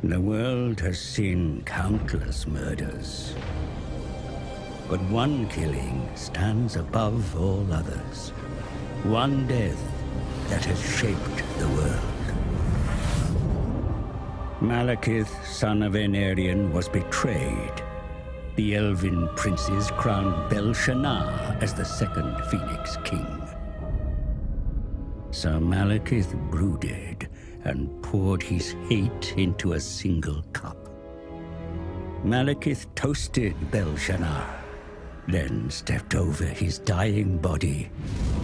The world has seen countless murders, but one killing stands above all others. One death that has shaped the world. Malekith, son of Anarion, was betrayed. The elven princes crowned Bel-Shannar as the second Phoenix King. So Malekith brooded and poured his hate into a single cup. Malekith toasted Bel-Shannar, then stepped over his dying body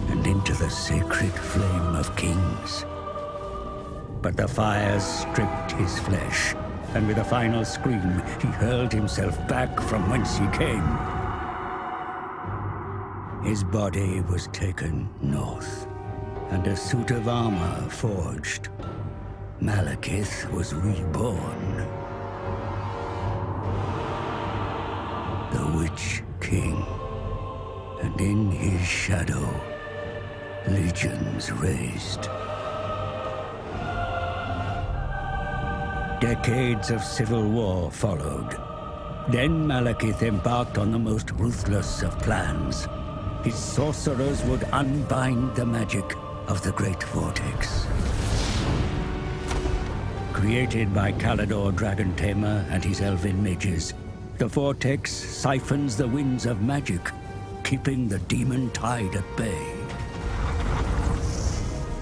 and into the sacred flame of kings. But the fires stripped his flesh, and with a final scream, he hurled himself back from whence he came. His body was taken north, and a suit of armor forged. Malekith was reborn. The Witch King, and in his shadow, legions raised. Decades of civil war followed. Then Malekith embarked on the most ruthless of plans. His sorcerers would unbind the magic of the Great Vortex. Created by Kalidor Dragon Tamer and his elven mages, the Vortex siphons the winds of magic, keeping the demon tide at bay.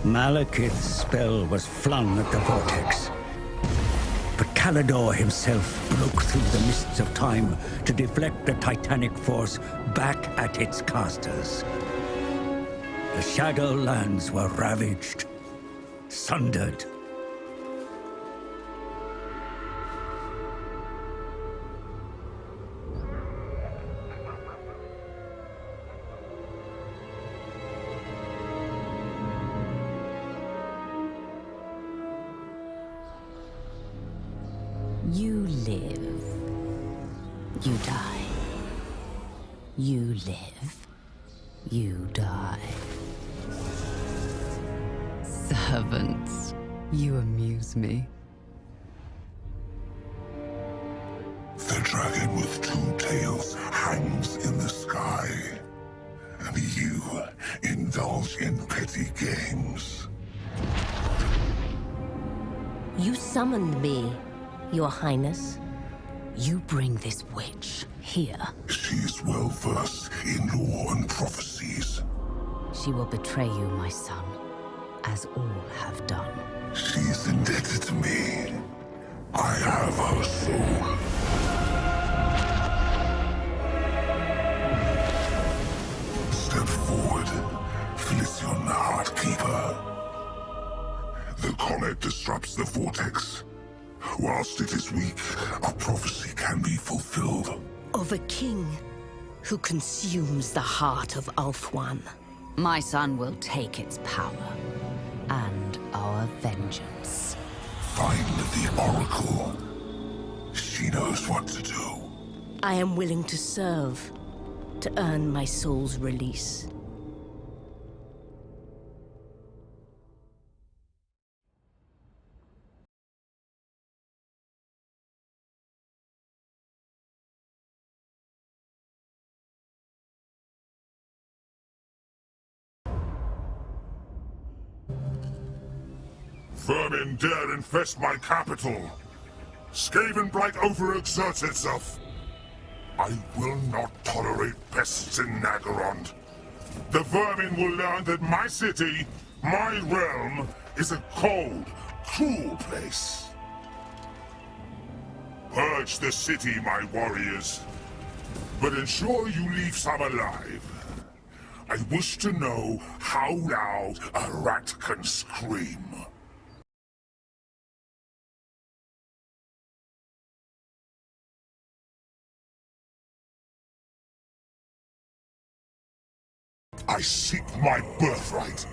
Malekith's spell was flung at the Vortex, but Kalidor himself broke through the mists of time to deflect the titanic force back at its casters. The Shadowlands were ravaged, sundered. You live. You die. You live. You die. Servants, you amuse me. The dragon with two tails hangs in the sky, and you indulge in petty games. You summoned me, Your Highness. You bring this witch here. She is well versed in lore and prophecies. She will betray you, my son, as all have done. She is indebted to me. I have her soul. Step forward, Felicion the Heartkeeper. The comet disrupts the vortex. Whilst it is weak, a prophecy can be fulfilled. Of a king who consumes the heart of Ulthuan. My son will take its power and our vengeance. Find the Oracle. She knows what to do. I am willing to serve, to earn my soul's release. Vermin dare infest my capital. Skaven blight overexerts itself. I will not tolerate pests in Nagorond. The vermin will learn that my city, my realm, is a cold, cruel place. Purge the city, my warriors, but ensure you leave some alive. I wish to know how loud a rat can scream. I seek my birthright.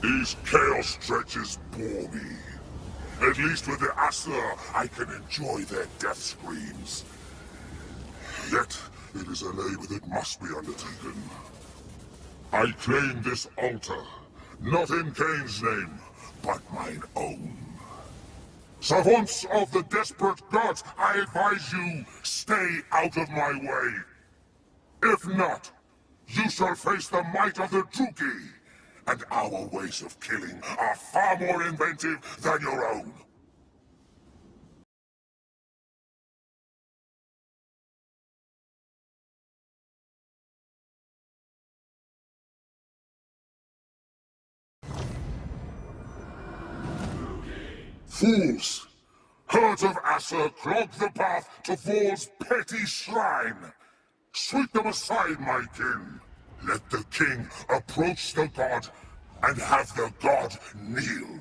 These chaos dredges bore me. At least with the Aesir, I can enjoy their death screams. Yet, it is a labor that must be undertaken. I claim this altar, not in Cain's name, but mine own. Savants of the desperate gods, I advise you, stay out of my way. If not, you shall face the might of the Druki, and our ways of killing are far more inventive than your own. Fools! Herds of Aesir clog the path to Vor's petty shrine! Sweep them aside, my kin! Let the king approach the god, and have the god kneel.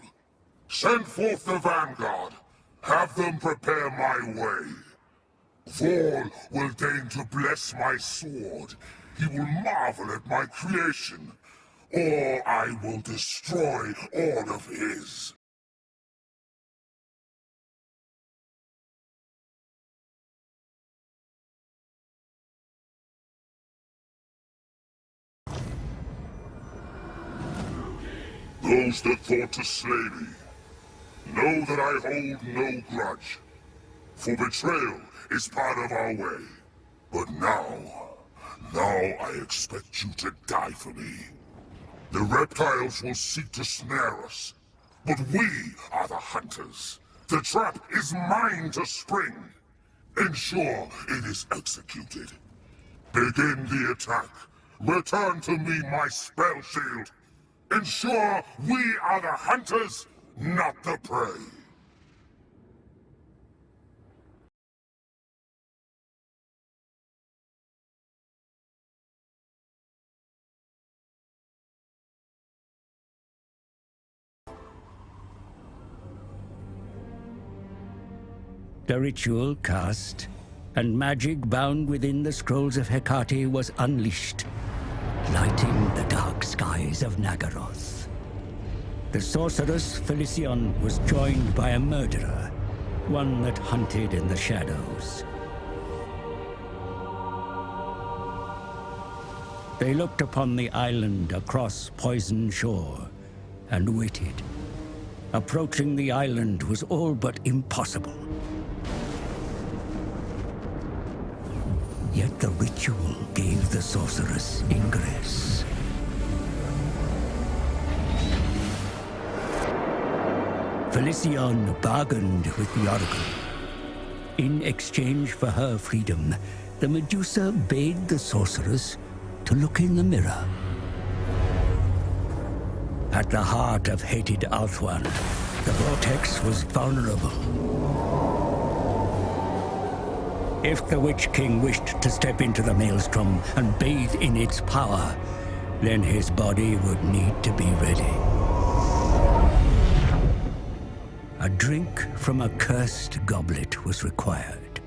Send forth the vanguard. Have them prepare my way. Vor will deign to bless my sword. He will marvel at my creation. Or I will destroy all of his. Those that thought to slay me, know that I hold no grudge, for betrayal is part of our way. But now I expect you to die for me. The reptiles will seek to snare us, but we are the hunters. The trap is mine to spring. Ensure it is executed. Begin the attack. Return to me my spell shield. Ensure we are the hunters, not the prey. The ritual cast, and magic bound within the scrolls of Hecate was unleashed, lighting the dark skies of Nagaroth. The sorceress Felicion was joined by a murderer, one that hunted in the shadows. They looked upon the island across Poison Shore and waited. Approaching the island was all but impossible. Yet the ritual gave the sorceress ingress. Felicion bargained with the Oracle. In exchange for her freedom, the Medusa bade the sorceress to look in the mirror. At the heart of hated Althwan, the vortex was vulnerable. If the Witch King wished to step into the maelstrom and bathe in its power, then his body would need to be ready. A drink from a cursed goblet was required,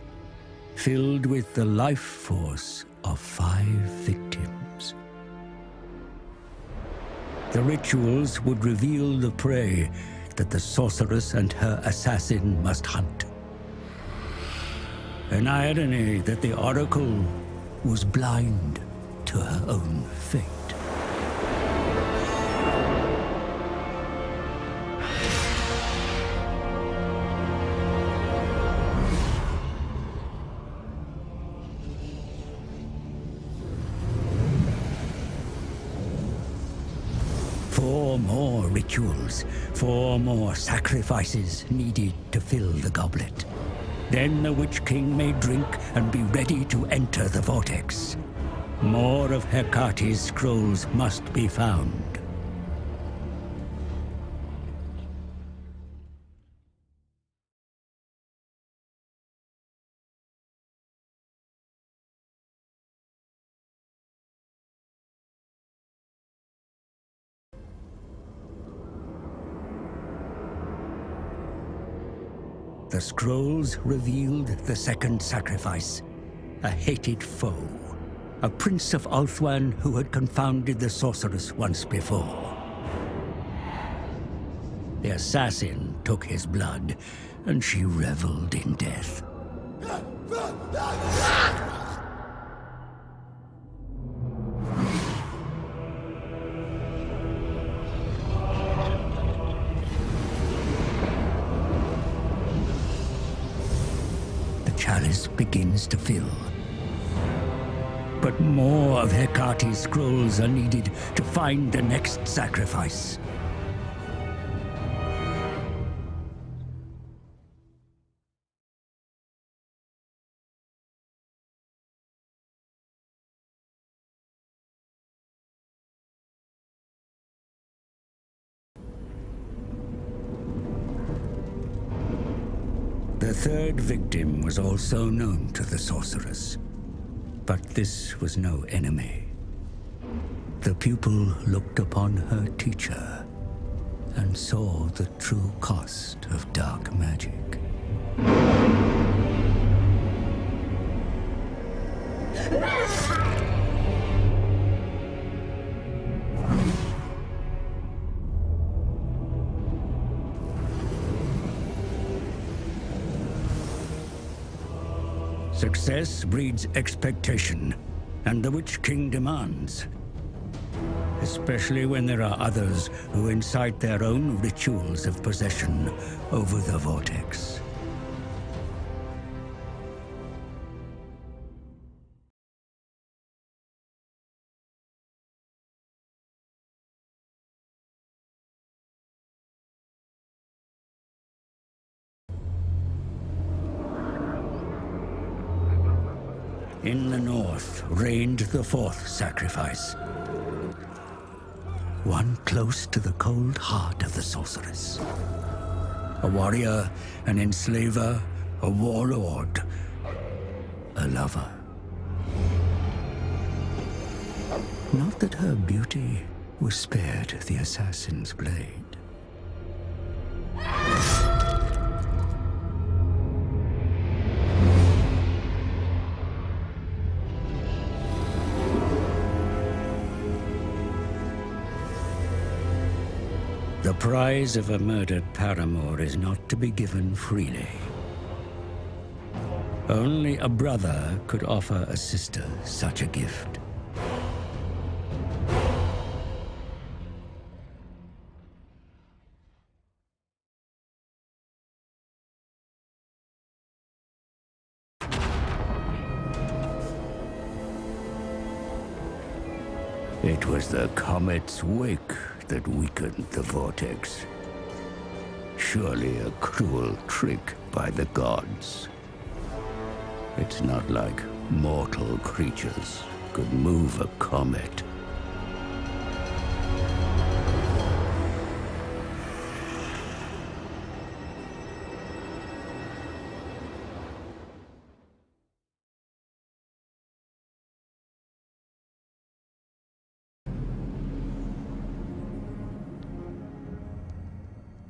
filled with the life force of 5 victims. The rituals would reveal the prey that the sorceress and her assassin must hunt. An irony that the Oracle was blind to her own fate. Four more rituals, 4 more sacrifices needed to fill the goblet. Then the Witch King may drink and be ready to enter the vortex. More of Hecate's scrolls must be found. The scrolls revealed the second sacrifice, a hated foe, a prince of Althwan who had confounded the sorceress once before. The assassin took his blood, and she reveled in death. The chalice begins to fill. But more of Hecate's scrolls are needed to find the next sacrifice. The third victim was also known to the sorceress. But this was no enemy. The pupil looked upon her teacher and saw the true cost of dark magic. Success breeds expectation, and the Witch King demands. Especially when there are others who incite their own rituals of possession over the vortex. In the north reigned the fourth sacrifice. One close to the cold heart of the sorceress. A warrior, an enslaver, a warlord, a lover. Not that her beauty was spared the assassin's blade. The prize of a murdered paramour is not to be given freely. Only a brother could offer a sister such a gift. It was the comet's wake that weakened the vortex. Surely a cruel trick by the gods. It's not like mortal creatures could move a comet.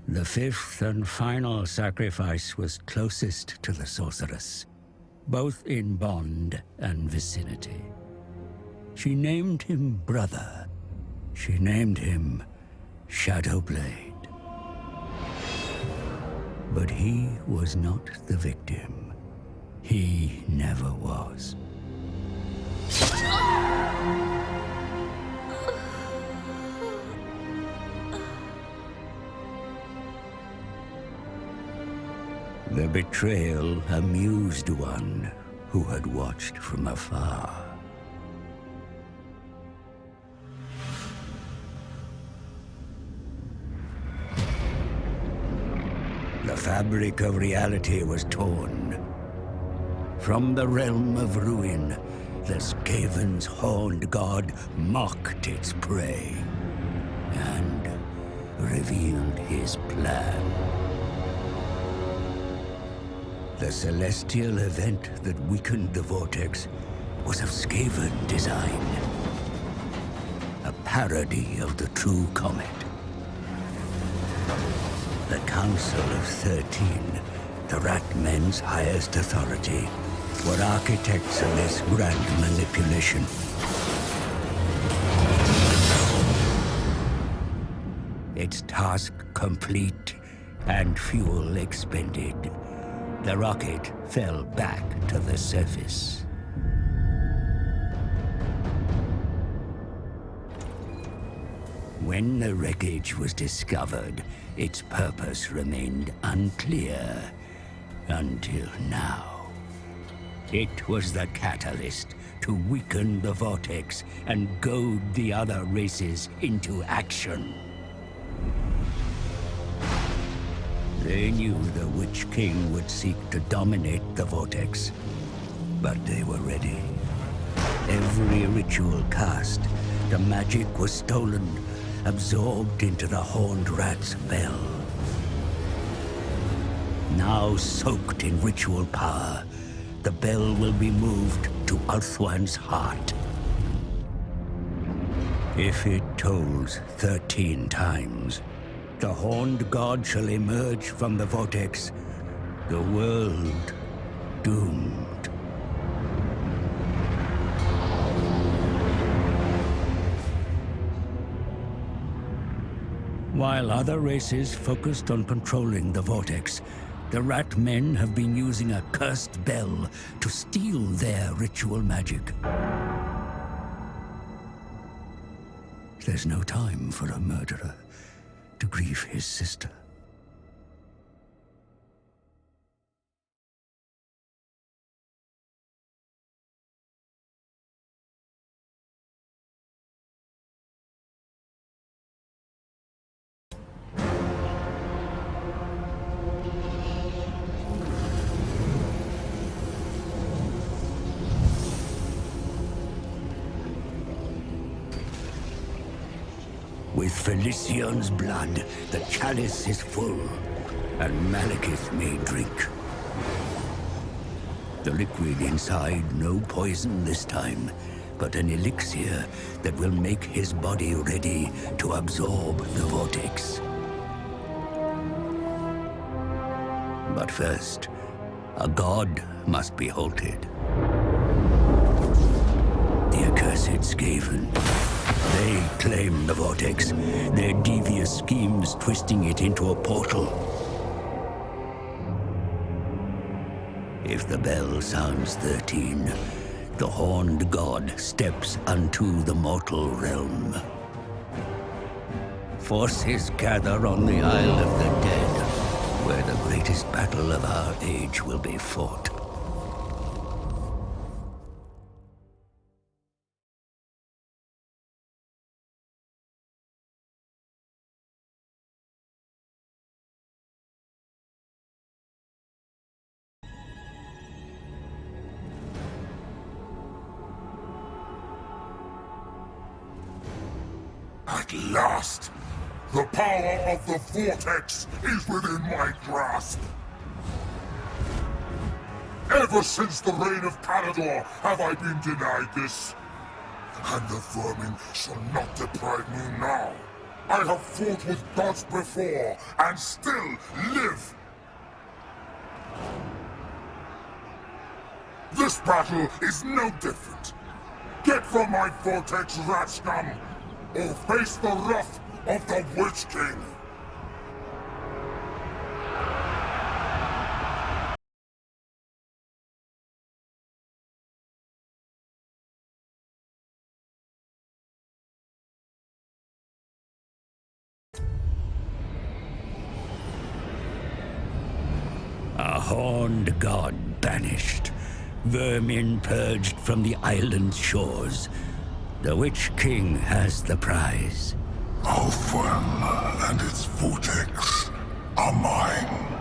The fifth and final sacrifice was closest to the sorceress, both in bond and vicinity. She named him brother. She named him Shadowblade. But he was not the victim. He never was. The betrayal amused one who had watched from afar. The fabric of reality was torn. From the realm of ruin, the Skaven's horned god mocked its prey and revealed his plan. The celestial event that weakened the vortex was of Skaven design. A parody of the true comet. The Council of 13, the Ratmen's highest authority, were architects of this grand manipulation. Its task complete and fuel expended, the rocket fell back to the surface. When the wreckage was discovered, its purpose remained unclear until now. It was the catalyst to weaken the vortex and goad the other races into action. They knew the Witch King would seek to dominate the vortex, but they were ready. Every ritual cast, the magic was stolen, absorbed into the horned rat's bell. Now soaked in ritual power, the bell will be moved to Ulthuan's heart. If it tolls 13 times, the horned god shall emerge from the vortex, the world doomed. While other races focused on controlling the vortex, the rat men have been using a cursed bell to steal their ritual magic. There's no time for a murderer to grieve his sister. With Felician's blood, the chalice is full, and Malekith may drink. The liquid inside, no poison this time, but an elixir that will make his body ready to absorb the vortex. But first, a god must be halted. The accursed Skaven. They claim the vortex, their devious schemes twisting it into a portal. If the bell sounds 13, the horned god steps unto the mortal realm. Forces gather on the Isle of the Dead, where the greatest battle of our age will be fought. At last, the power of the vortex is within my grasp. Ever since the reign of Calador have I been denied this, and the vermin shall not deprive me now. I have fought with gods before, and still live. This battle is no different. Get from my vortex, rat scum, or face the wrath of the Witch King. A horned god banished, vermin purged from the island's shores. The Witch King has the prize. Ulthuan and its vortex are mine.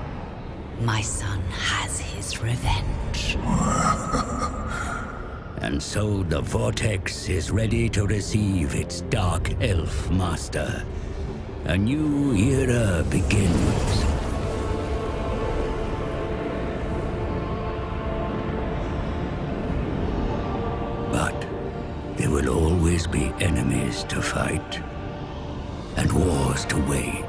My son has his revenge. And so the vortex is ready to receive its dark elf master. A new era begins. But there will always be enemies to fight and wars to wage.